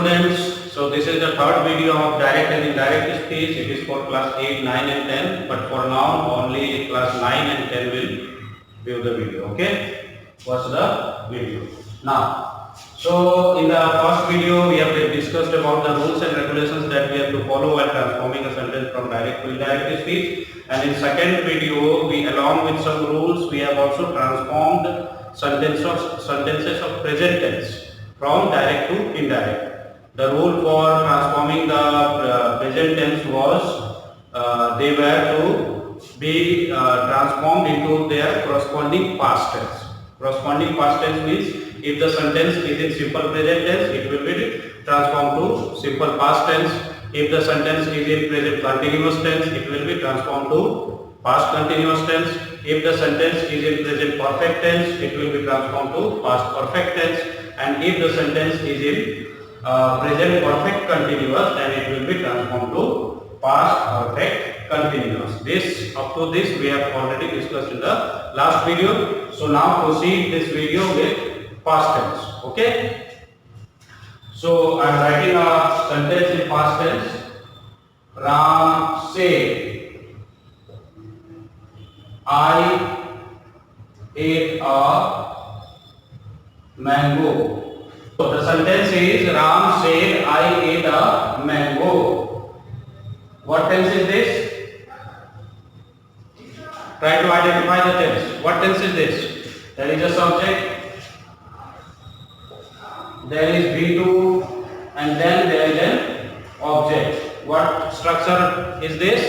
students, so this is the third video of direct and indirect speech. It is for class 8, 9 and 10, but for now only class 9 and 10 will view the video. Okay, watch the video. Now, so in the first video we have discussed about the rules and regulations that we have to follow while transforming a sentence from direct to indirect speech, and in second video we, along with some rules, we have also transformed sentences of present tense from direct to indirect. The rule for transforming the present tense was they were to be transformed into their corresponding past tense. Corresponding past tense means if the sentence is in simple present tense, it will be transformed to simple past tense. If the sentence is in present continuous tense, it will be transformed to past continuous tense. If the sentence is in present perfect tense, it will be transformed to past perfect tense. And if the sentence is in present perfect continuous, then it will be transformed to past perfect continuous. This, up to this, we have already discussed in the last video. So now proceed this video with past tense. Okay. So I am writing a sentence in past tense. Ram said, I ate a mango. So the sentence is Ram said, I ate a mango. What tense is this? Try to identify the tense. What tense is this? There is a subject, there is V2, and then there is an object. What structure is this?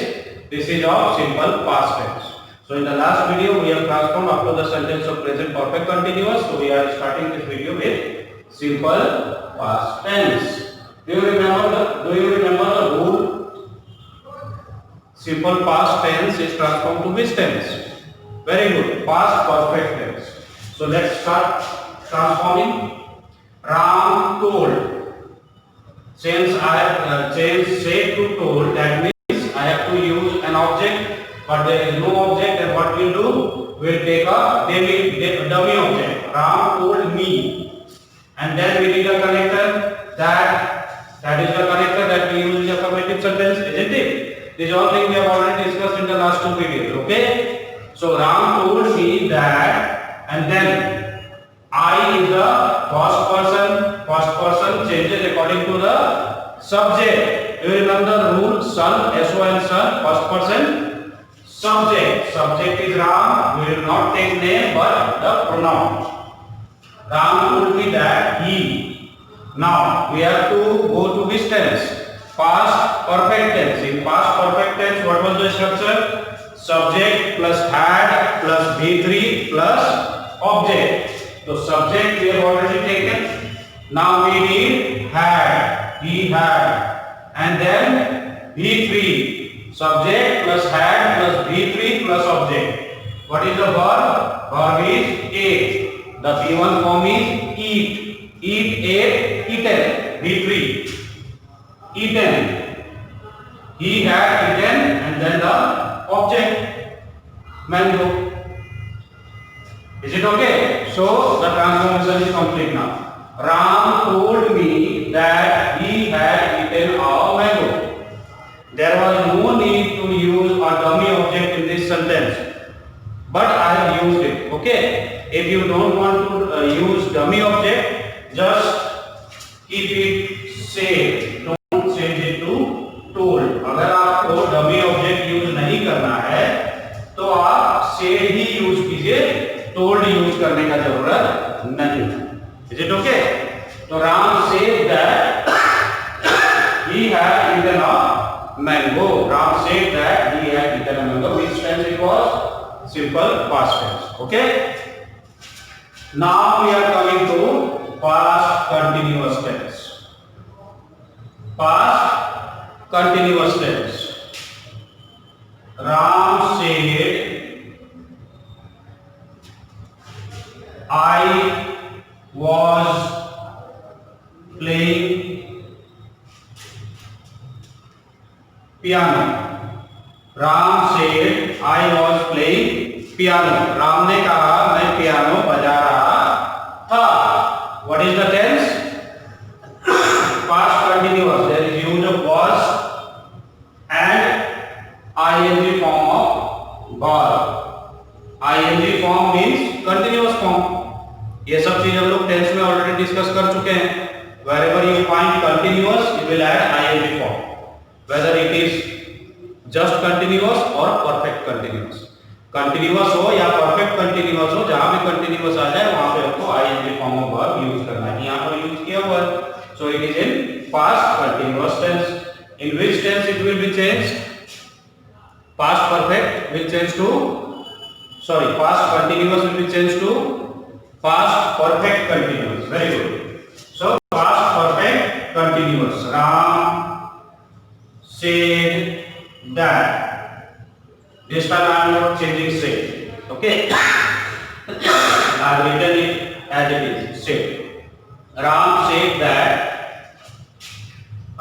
This is of simple past tense. So in the last video we have transformed up to the sentence of present perfect continuous. So we are starting this video with simple past tense. Do you remember the rule? Simple past tense is transformed to which tense? Very good. Past perfect tense. So let's start transforming. Ram told. Since I have changed said to told, that means I have to use an object, but there is no object, and what we'll do? We'll take a dummy object. Ram told me, and then we need a connector. That is the connector that we use in the affirmative sentence, isn't it? These all things we have already discussed in the last two videos. Okay. So Ram told me that, and then I is the first person. First person changes according to the subject. You remember the rule, son, S-O-N, son, first person, subject. Subject is Ram. We will not take name but the pronoun. Ram told me that he. Now we have to go to which tense? Past perfect tense. In past perfect tense, what was the structure? Subject plus had plus V3 plus object. So subject we have already taken. Now we need had. He had. And then V3. Subject plus had plus V3 plus object. What is the verb? Verb is ate. The V1 form is eat. Eat, ate, eaten. V3. Eaten. He had eaten, and then the object mango. Is it okay? So the transformation is complete now. Ram told me that he had eaten a mango. There was no need to use a dummy object in this sentence, but I have used it. Okay. If you don't want to use dummy object, just keep it said. Don't change it to told. अगर आपको dummy object use नहीं करना है, तो आप said ही use कीजिए, told use करने का जरूरत नहीं. Is it okay? तो Ram said that he had eaten a mango. Ram said that he had eaten a mango. Which tense it was? Simple past tense. Okay. Now we are coming to past continuous tense. Past continuous tense. Ram said, I was playing piano. Ram said, I was playing piano. Ram ने कहा मैं piano बजा रहा था. What is the tense? Past continuous, there is use of was and ing form of got। ing form means continuous form। ये सब चीज हम लोग टेंस में ऑलरेडी डिस्कस कर चुके हैं। wherever you find continuous you will add ing form, whether it is just continuous or perfect continuous। Continuous हो या परफेक्ट कंटिन्यूअस हो, जहां भी कंटिन्यूअस आ जाए वहां पे आपको ING form of verb use करना है। यहां पर यूज किया हुआ है, so it is in past continuous tense. In which tense it will be changed? Past perfect will change to past continuous will be change to past perfect continuous. Very good. So past perfect continuous, Ram said that। This time I am not changing said, okay? I have written it as it is, said। Ram said that,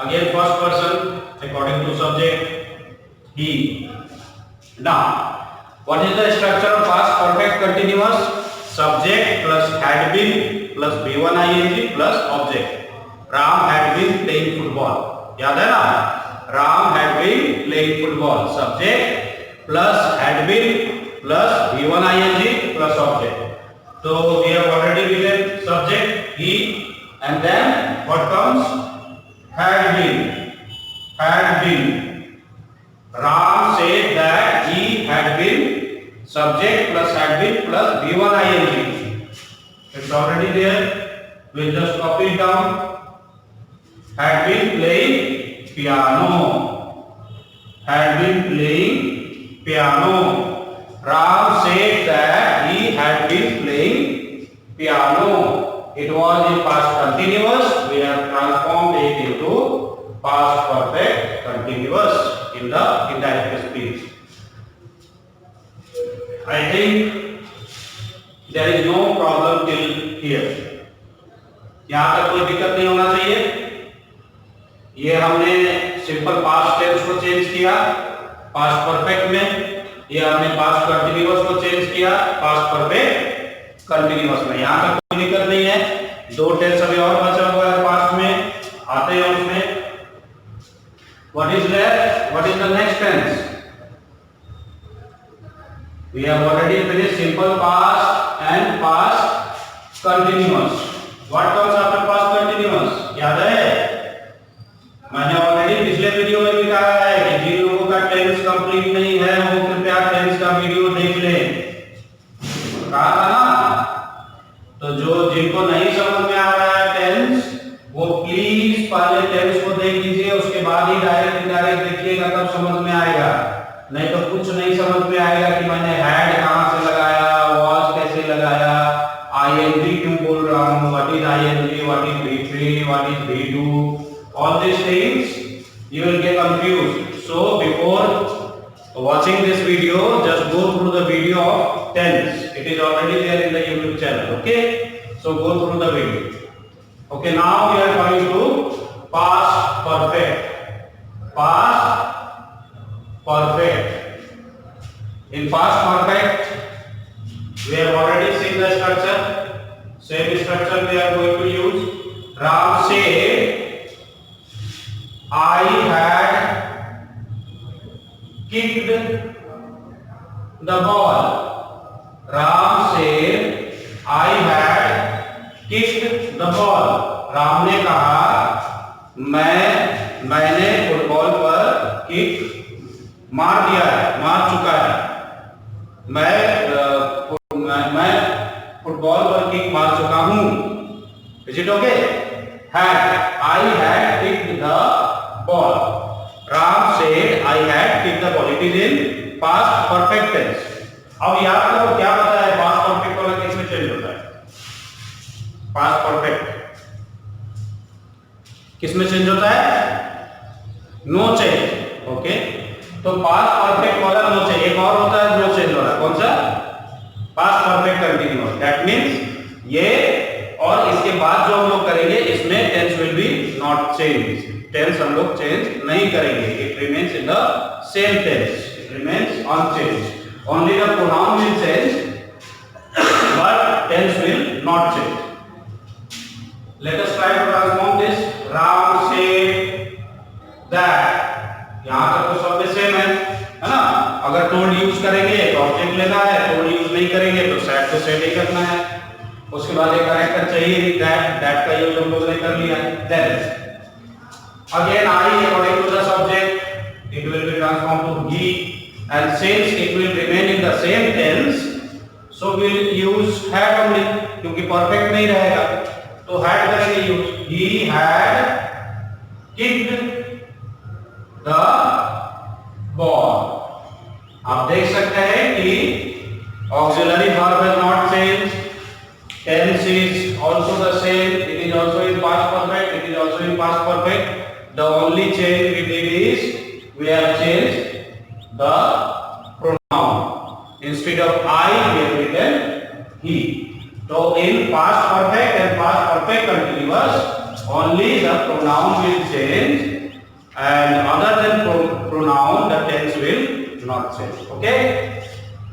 again first person according to subject, he। Now what is the structure of past perfect continuous? Subject plus had been plus b1 ing plus object। Ram had been playing football, याद है ना? Ram had been playing football, subject plus had been plus v1 ing plus object। So we have already written subject he, and then what comes? Had been। Ram said that he had been, subject plus had been plus v1 ing, it's already there, we'll just copy it down। Had been playing piano, had been playing piano। Ram said that he had been playing piano, it was in past continuous, we have transformed it into past perfect continuous in the indirect speech। I think there is no problem till here, यहां तक कोई दिक्कत नहीं होना चाहिए। ये हमने simple past tense को चेंज किया पास्ट परफेक्ट में, ये हमने पास्ट कंटिन्यूअस को चेंज किया पास्ट परफेक्ट कंटिन्यूअस में। यहां तक कोई दिक्कत नहीं है। दो टेंस अभी और बचा हुआ है पास्ट में, आते हैं उसमें। What is left? What is the next tense? We have already finished simple past and past continuous. What comes after past continuous? याद है? मैंने ऑलरेडी पिछले वीडियो में भी कहा है कि जिन लोगों का टेंस कंप्लीट नहीं है वो कृपया टेंस का वीडियो देख लें, कहा था ना। तो जो जिनको नहीं समझ में आ रहा है टेंस, वो प्लीज पहले टेंस को देख लीजिए, उसके बाद ही डायरेक्ट इनडायरेक्ट देखिएगा, तब समझ में आएगा। नहीं तो कुछ नहीं समझ में आएगा कि मैंने हैड कहां से लगाया, वाज कैसे लगाया, आईएनजी क्यों बोल रहा हूं, what is ING, what is बी3, what is B two, all these things you will get confused। So before watching this video, just go through the video of tense, it is already there in the YouTube channel, okay? So go through the video, okay? Now we are coming to past perfect। Past perfect, in past perfect we have already seen the structure, same structure we are going to use। Ram said I had kicked the ball। Ram said I had kicked the ball। Ram ने कहा मैंने football पर kick मार दिया है, मार चुका है। मैं फुटबॉल पर किक मार चुका हूं। Is it okay? I had kicked the ball। Ram said I had kicked the ball, it is in past perfect tense। अब याद करो क्या पता है पास्ट परफेक्ट वाला किसमें चेंज होता है? पास्ट परफेक्ट किसमें चेंज होता है? No change, okay. तो पास्ट परफेक्ट वाला नो चेंज, एक और होता है नो चेंज वाला, कौन सा? Past perfect continuous. That means ये और इसके बाद जो हम लोग करेंगे इसमें tense will be not change, tense हम लोग चेंज नहीं करेंगे, it remains in the same tense, it remains unchanged, only the pronoun will change but tense will not change. Let us try to transform this. Ram said that, यहाँ तक तो सब same है ना। अगर टोल्ड यूज करेंगे तो ऑब्जेक्ट लेना है, टोल्ड यूज नहीं करेंगे तो सेट ही करना है। उसके बाद एक करेक्टर चाहिए, दैट का यूज हम लोगों ने कर लिया है। Then again I according to the subject it will be transformed to he, and since it will remain in the same tense so we'll use had only, क्योंकि perfect नहीं रहेगा तो had करेंगे use. he had kicked the ball। आप देख सकते हैं कि auxiliary verb has not changed, tense is also the same, it is also in past perfect, it is also in past perfect। The only change we did is we have changed the pronoun, instead of I we have written he। So in past perfect and past perfect continuous only the pronoun will change, and other than pronoun the tense will not change। Okay,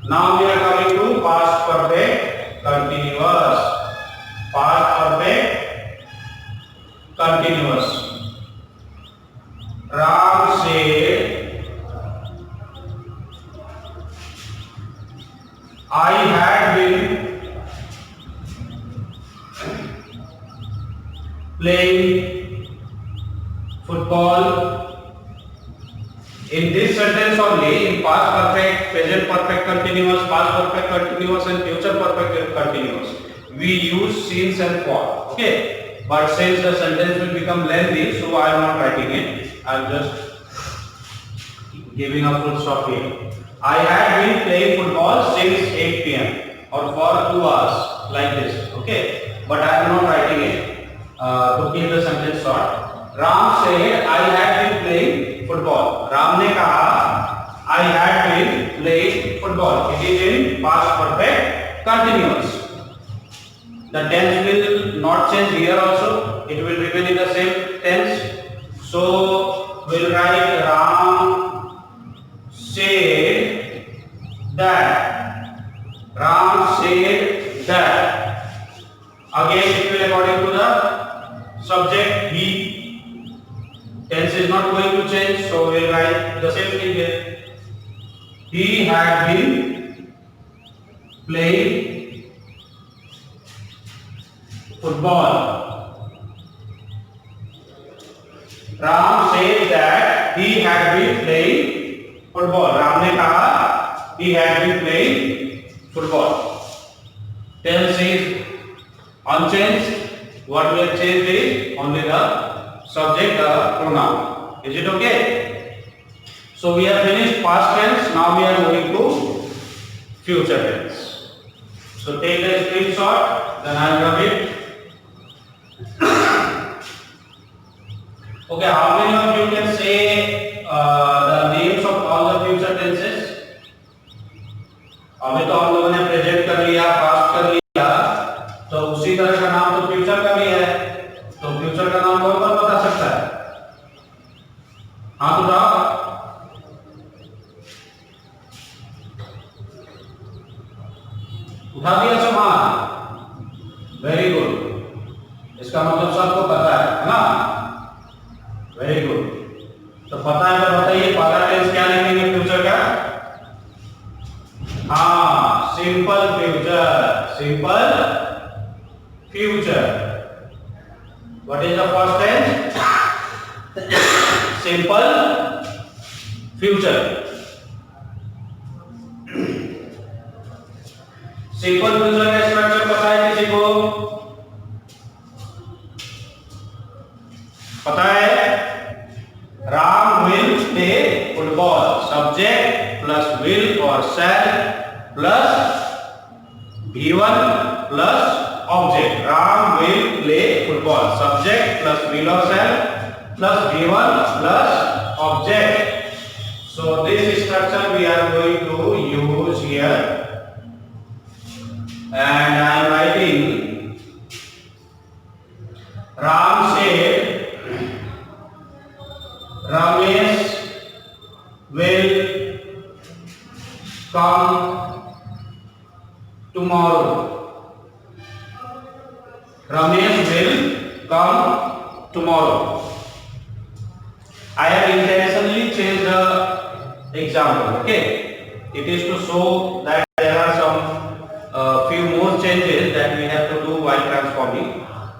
now we are coming to past perfect continuous। past perfect continuous, Ram said I had been playing football। In this sentence only, in past perfect, present perfect continuous, past perfect continuous and future perfect continuous, we use since and for। Okay, but since the sentence will become lengthy so I am not writing it, I am just giving a full stop here। I had been playing football since 8 p.m. or for 2 hours, like this। Okay, but I am not writing it to keep the sentence short। Ram said I had been playing football। Ram ने कहा I had been playing football। It is in past perfect continuous। The tense will not change here also, it will remain in the same tense। So we'll write Ram said that। Ram said that। Again it will according to the subject he, tense is not going to change, so we'll write the same thing here। He had been playing football। Ram said that he had been playing football। Ram ने कहा he had been playing football। Tense is unchanged, what we have changed is only the subject, the pronoun। Is it okay? So we have finished past tense, now we are moving to future tense। So take the screenshot, then I will rub it। Okay, how many of you can say the names of all the future tenses? अभी तो हम लोगों ने present कर लिया, past कर लिया, तो उसी तरह का नाम तो फ्यूचर का भी है। तो फ्यूचर का नाम कौन कौन बता सकता है? हाथ उठाओ। उठा दिया समान, वेरी गुड। इसका मतलब सबको पता है ना? Very good. तो पता है तो बताइए पहला टेंस क्या लिखेंगे फ्यूचर का? हाँ, simple future. Simple future. What is the first tense? Simple future. Simple फ्यूचर का स्ट्रक्चर पता है किसी को? पता है? Ram will play football. Subject plus will और shall plus V1 plus object. Ram will play football. Subject plus will और shall plus V1 plus object. So this structure we are going to use here, and I am writing Ram said Ramesh will come tomorrow। Ramesh will come tomorrow। I have intentionally changed the example. Okay, it is to show that there are some few more changes that we have to do while transforming.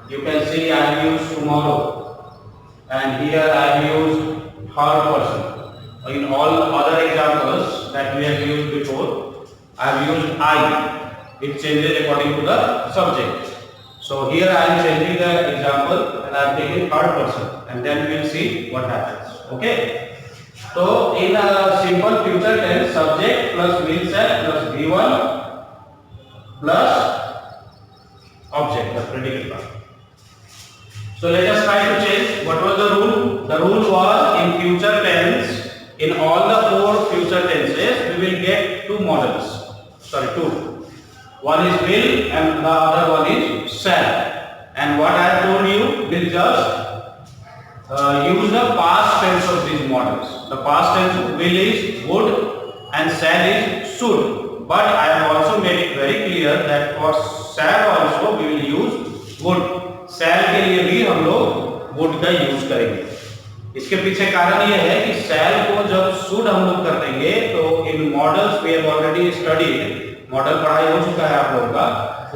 You can see I have used tomorrow, and here I have used third person. In all other examples that we have used before, I have used I. It changes according to the subject. So here I am changing the example and I am taking third person, and then we will see what happens. Okay. So in a simple future tense, subject plus will said plus V1 plus object, the predicate part. So let us try to change. What was the rule? The rule was in future tense, in all the four future tenses, we will get two models. Sorry, two. One is will and the other one is shall. And what I have told you, will just use the past tense of these models. The past tense of will is would and shall is should. But I have also made it very clear that for shall also we will use would. शैल के लिए भी हम लोग would का use करेंगे। इसके पीछे कारण यह है कि शैल को जब शुड हम लोग कर देंगे तो इन models we have already studied, model पढ़ाई हो चुका है आप लोगों का,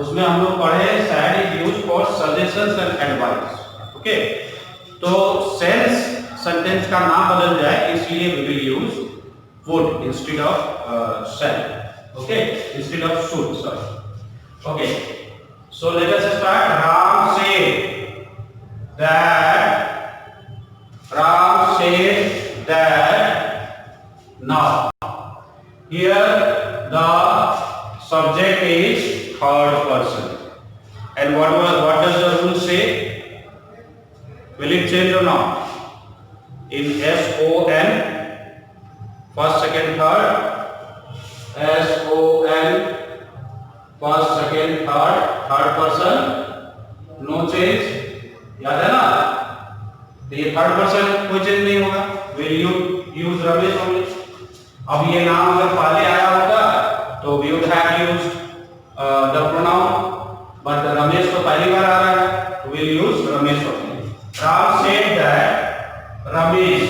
उसमें हम लोग पढ़े shall is used for suggestions and advice. Okay, तो सेंस सेंटेंस का नाम बदल जाए इसलिए we will use would instead of shall. Okay, instead of should, sorry. Okay, so let us start. Ram said that now. Here the subject is third person. And what does the rule say? Will it change or not? In S-O-N, first, second, third, S-O-N, first, second, third person, no change, याद है ना? तो ये third person कोई change नहीं होगा, will you use Ramesh only। अब ये नाम अगर पहले आया होगा तो we would have used the pronoun, but Ramesh तो पहली बार आ रहा है, will use Ramesh only। Ram said that Ramesh,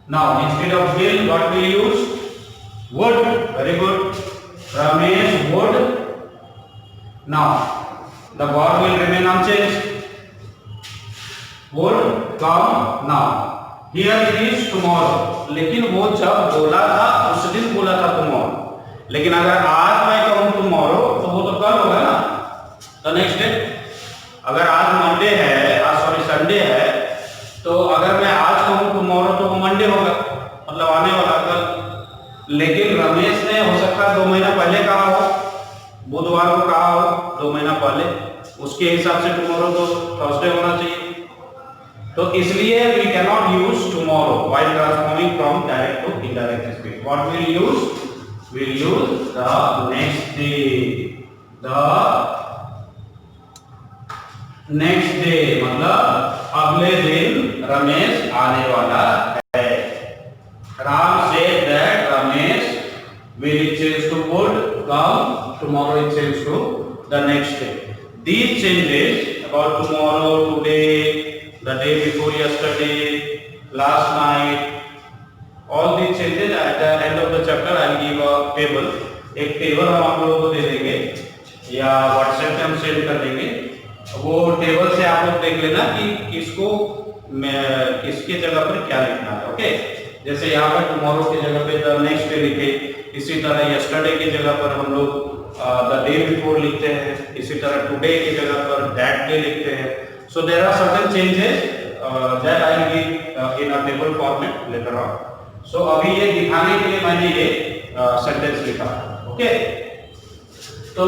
now instead of will what we use? Would, very good, Ramesh would। Now the verb will remain unchanged, would come now। Here it is tomorrow, लेकिन वो जब बोला था उस दिन बोला था tomorrow, लेकिन अगर आज मैं कहूँ tomorrow तो वो तो कल होगा ना, the next day। अगर आज मंडे है, आज सॉरी संडे है, तो अगर मैं आज कहूँ tomorrow तो वो मंडे होगा, मतलब आने वाला कल। लेकिन रमेश ने हो सकता है 2 महीना पहले कहा हो, बुधवार को कहा हो 2 महीना पहले, उसके हिसाब से टुमारो तो थर्सडे होना चाहिए। तो इसलिए we can not use tomorrow while transforming from direct to indirect speech. What will use? Will use the next day. The next day मतलब अगले दिन रमेश आने वाला है। Ram said that Ramesh will change to would come tomorrow, it changes to the next day. These changes about tomorrow, today, the day before yesterday, last night, all these changes at the end of the chapter I will give a table। एक table हम आप लोगों को दे देंगे या WhatsApp पे हम send कर देंगे। वो टेबल से आप लोग देख लेना कि किसको किसके जगह पर क्या लिखना है। ओके, जैसे यहाँ पर टुमारो की जगह पे द नेक्स्ट डे लिखे, इसी तरह यस्टरडे की जगह पर हम लोग द डे बिफोर लिखते हैं, इसी तरह टुडे की जगह पर दैट डे लिखते हैं। So there are certain changes that I will give in a table format later on. So अभी ये दिखाने के लिए मैंने ये सेंटेंस लिखा। ओके, तो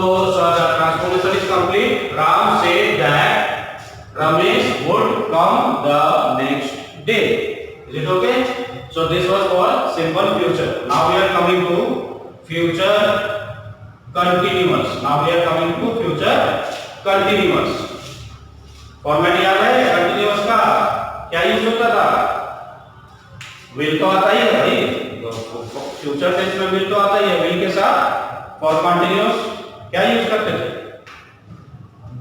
transformation is complete. Ram said that Ramesh would come the next day. Is it okay? So this was for simple future. Now we are coming to future continuous. Now we are coming to future continuous. Format याद है continuous का? क्या use होता था? will तो आता ही है भाई, फ्यूचर टेंस में will तो आता ही है। will के साथ for continuous क्या यूज करते थे?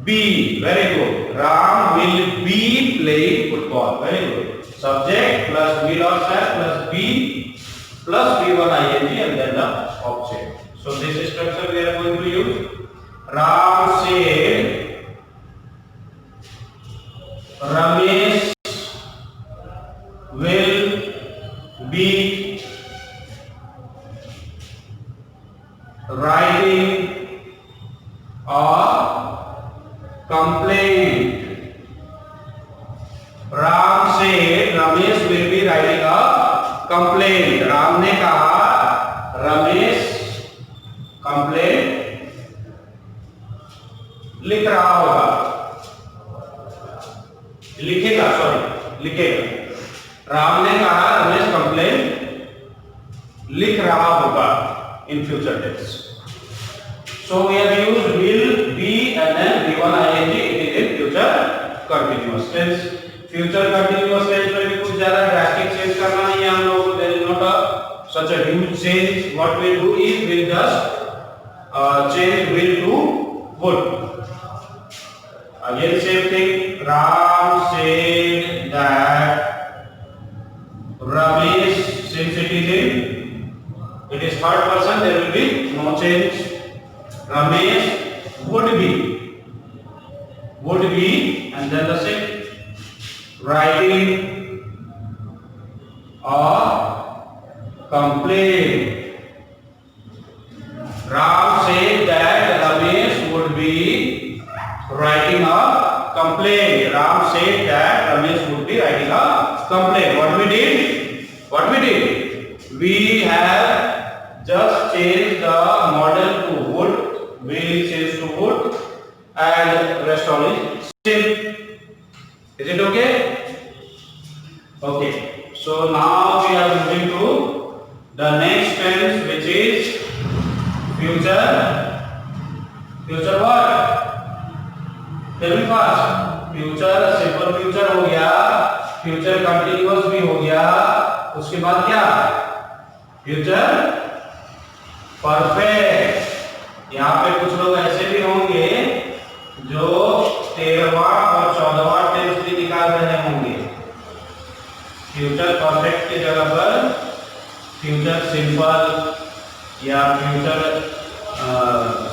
be. Very good. Ram will be playing football. Very good. Subject plus will or shall plus be plus V1 ing and then the object. So this structure we are going to use. Ram said Ramesh will be writing a complaint. Ram said Ramesh will be writing a complaint. Ram ने कहा Ramesh complaint लिख रहा होगा, लिखेगा, sorry लिखेगा। राम ने कहा Ramesh complaint लिख रहा होगा in future tense. So we have used will, be and then V1 ing. It is in future continuous tense. Future continuous tense में भी कुछ ज्यादा drastic change करना नहीं है हम लोगों को. There is not a such a huge change. What we do is we'll just change will to would. Again same thing. Ram said that Ramesh, since it is in, it is third person, there will be no change. Ramesh would be and then the same writing a complaint. Ram said that Ramesh would be writing a complaint. Ram said that Ramesh would be writing a complaint. What we did? We have just changed the model to would. Will is changed to would and rest all is same. Is it okay? Okay. So now we are moving to the next tense, which is future. Future what? Tell me fast. Future simple future हो गया, future continuous भी हो गया, उसके बाद क्या? Future perfect. यहाँ पे कुछ लोग ऐसे भी होंगे जो 13वां और 14वां टेंस भी निकाल रहे होंगे। फ्यूचर परफेक्ट की जगह पर फ्यूचर सिंपल या फ्यूचर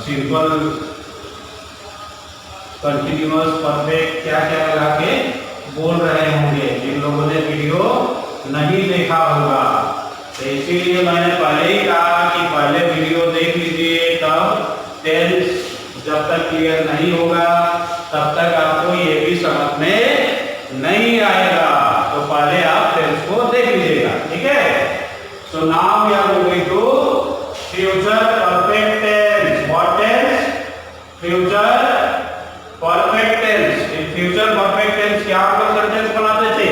सिंपल कंटिन्यूअस परफेक्ट क्या क्या लगा के बोल रहे होंगे, जिन लोगों ने वीडियो नहीं देखा होगा। तो इसीलिए मैंने पहले ही कहा कि पहले वीडियो देख लीजिए, तब टेंस जब तक क्लियर नहीं होगा तब तक आपको ये भी समझ में नहीं आएगा। तो पहले आप टेंस को देख लीजिएगा, ठीक है। So now we are moving to future perfect tense. What tense? Future perfect tense. In future perfect tense क्या हम लोग सेंटेंस बनाते थे?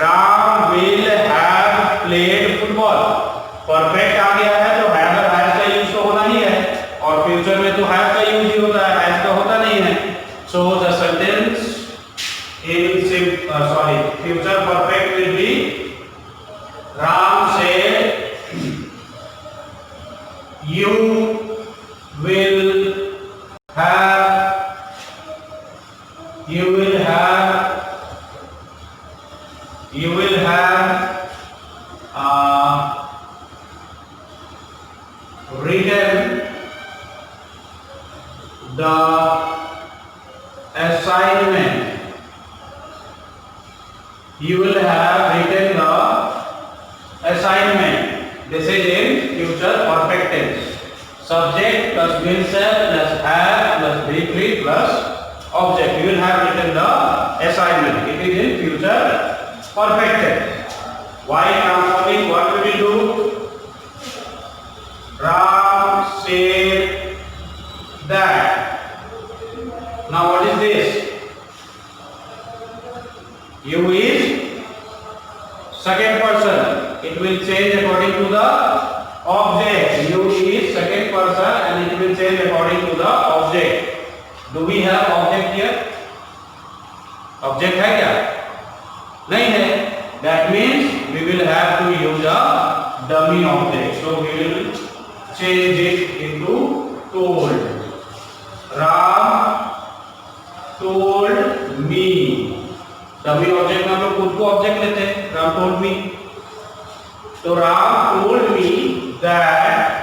Ram will have played football. Perfect आ गया है तो हैव और हैज का यूज तो होना ही है, और फ्यूचर में तो हैव का यूज ही होता है, हैज का होता नहीं है। So the sentence in future perfect will be Ram said you will have written the assignment. You will have written the assignment. This is in future perfect tense. Subject plus will shall plus have plus be plus object. You will have written the assignment. It is in future perfect tense. Why transforming? What we will do? Ram said that. Now what is this? You is second person. It will change according to the object. You is second person and it will change according to the object. Do we have object here? Object है क्या? नहीं है. That means we will have to use a dummy object. So we will change it into told. Ram को object लेते हैं, Ram told me. तो Ram told me that,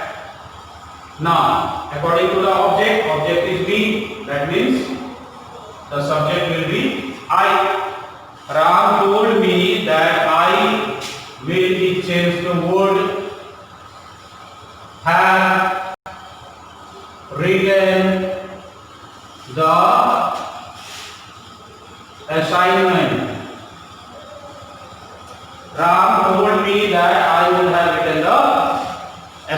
now according to the object is me, that means the subject will be I. Ram told me that I will change the word have written the assignment. Ram told me that I will have written the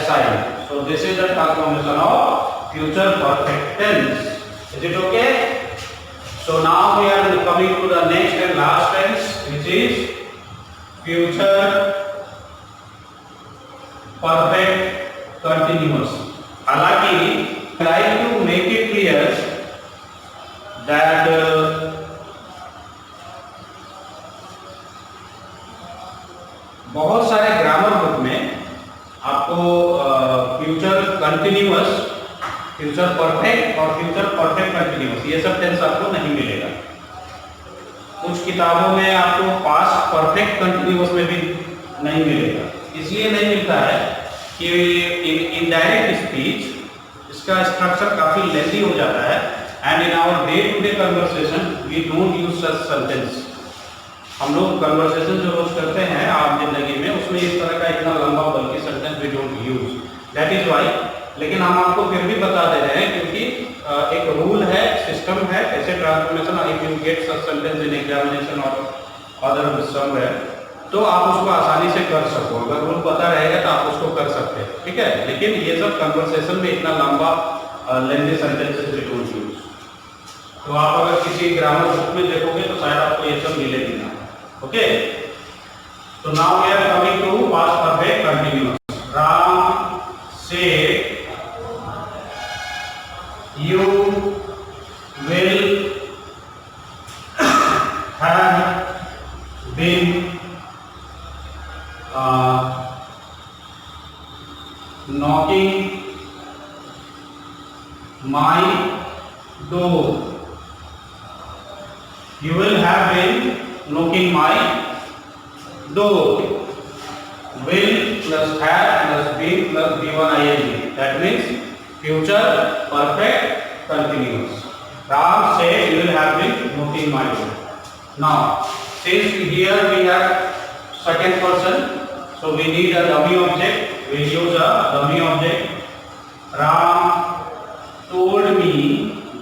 assignment. So this is the transformation of future perfect tense. Is it okay? So now we are coming to the next and last tense, which is future perfect continuous. हालांकि I like to make it clear that बहुत सारे grammar book में आपको future continuous, future perfect और future perfect continuous ये सब tense आपको नहीं मिलेगा। कुछ किताबों में आपको पास्ट परफेक्ट कंटिन्यूअस में भी नहीं मिलेगा। इसलिए नहीं मिलता है कि इनडायरेक्ट स्पीच इसका स्ट्रक्चर काफी लेंथी हो जाता है, and in our day to day conversation we don't use such sentence. हम लोग कन्वर्सेशन जो रोज करते हैं आम जिंदगी में उसमें इस तरह का इतना लंबा बल्कि sentence we don't use, that is why. लेकिन हम आपको फिर भी बता दे रहे हैं क्योंकि एक रूल है, सिस्टम है, ऐसे transformation if you get such sentence in examination और अदर समवेयर तो आप उसको आसानी से कर सको। अगर रूल पता रहेगा तो आप उसको कर सकते हैं, ठीक है। लेकिन ये सब कन्वर्सेशन में इतना लंबा lengthy sentences we don't use. तो आप अगर किसी ग्रामर बुक में देखोगे तो शायद आपको ये सब मिलेगी ना। Okay, so now we are coming to past perfect continuous. Ram said, "You will have been knocking my door." You will have been knocking my door. Will plus have plus been plus b1 ing. That means future perfect continuous. Ram said you will have been knocking my door. Now, since here we have second person, so we need a dummy object. We use a dummy object. Ram told me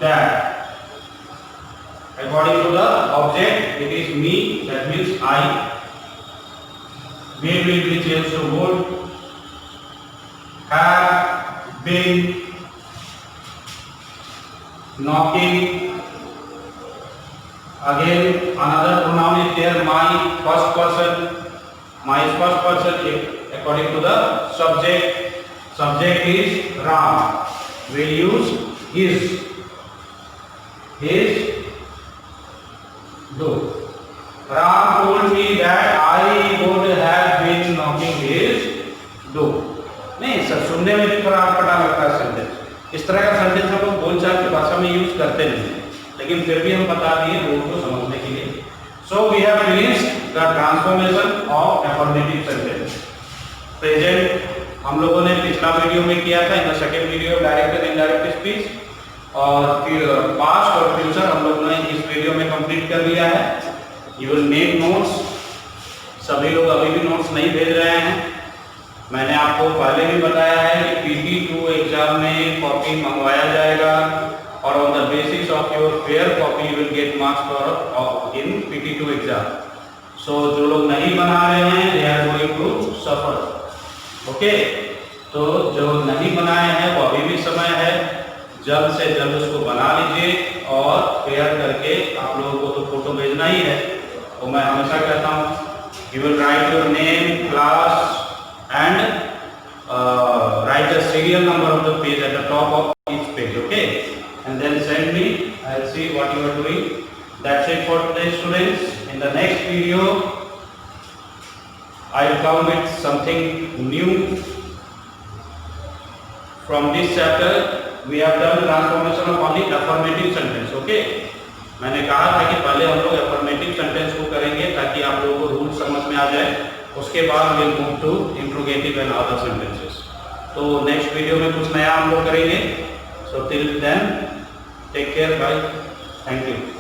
that. According to the object, it is me, that means I. Will be changed to would. Have been knocking. Again, another pronoun is there, my first person. My first person according to the subject. Subject is Ram. We'll use his. His door. Ram told me that I would have been knocking his door. नहीं sir, सुनने में भी थोड़ा अटपटा लगता है sentence. इस तरह का सेंटेंस हम लोग बोलचाल की भाषा में यूज करते नहीं, लेकिन फिर भी हम बता दिए लोगों को समझने के लिए। So we have finished the transformation of affirmative sentence. Present हम लोगों ने पिछला वीडियो में किया था, in the second video direct and indirect speech, और पास्ट और फ्यूचर हम लोग ने इस वीडियो में कंप्लीट कर लिया है। You will make notes. सभी लोग अभी भी नोट्स नहीं भेज रहे हैं। मैंने आपको पहले भी बताया है कि PT2 एग्जाम में कॉपी मंगवाया जाएगा और on the basis of your fair copy you will get marks for in PT2 exam. सो जो लोग नहीं बना रहे हैं they are going to suffer. Okay, तो जो नहीं बनाए हैं वो अभी भी समय है, जल्द से जल्द उसको बना लीजिए और फेयर करके आप लोगों को तो फोटो भेजना ही है। तो मैं हमेशा कहता हूँ you will write your name, class and write the serial number of the page at the top of each page, okay, and then send me, I will see what you are doing. That's it for today students. In the next video I will come with something new from this chapter. We have done transformation of only affirmative sentence, okay? मैंने कहा था कि पहले हम लोग affirmative sentence को करेंगे ताकि आप लोगों आ जाए, उसके बाद will move to interrogative and other sentences. तो नेक्स्ट वीडियो में कुछ नया हम लोग करेंगे। So till then take care, bye, thank you.